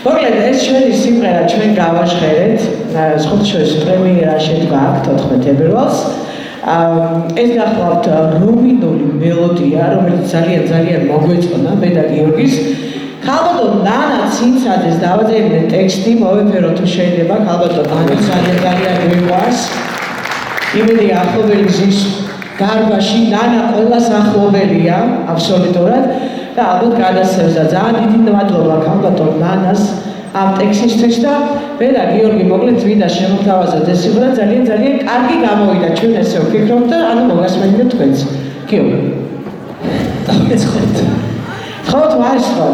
მოკლედ ეს ჩვენი სიმღერა ჩვენ გავაჟღერეთ სხვადასხვა პრემიერა შედგა აქ 14 თებერვალს. ეს გახლავთ რუმინული მელოდია, რომელიც ძალიან მოგვეწონა მე და გიორგის. ხალბატო ნანა ცინცაძეს დავაწერინე ტექსტი, მოვეფერო თუ შეიძლება, ხალბატო ნანა ძალიან გვიყვარს. იმედი ახლობელი გზის დარბაზში ნანა ყველას ახლობელია, აბსოლუტურად და ალბათ გადასცემს და ძალიან დიდი მადლობა ხალბატო ნანას ამ ტექსტისთვის და მე და გიორგი მოკლედ ვიდა შემოგთავაზოთ ეს სიმღერა ძალიან კარგი გამოვიდა ჩვენ ესე ვფიქრობთ და ანუ მოგასმენთ თქვენც. გიორგი. დავეცხოთ. ხო, თუ არის ხო?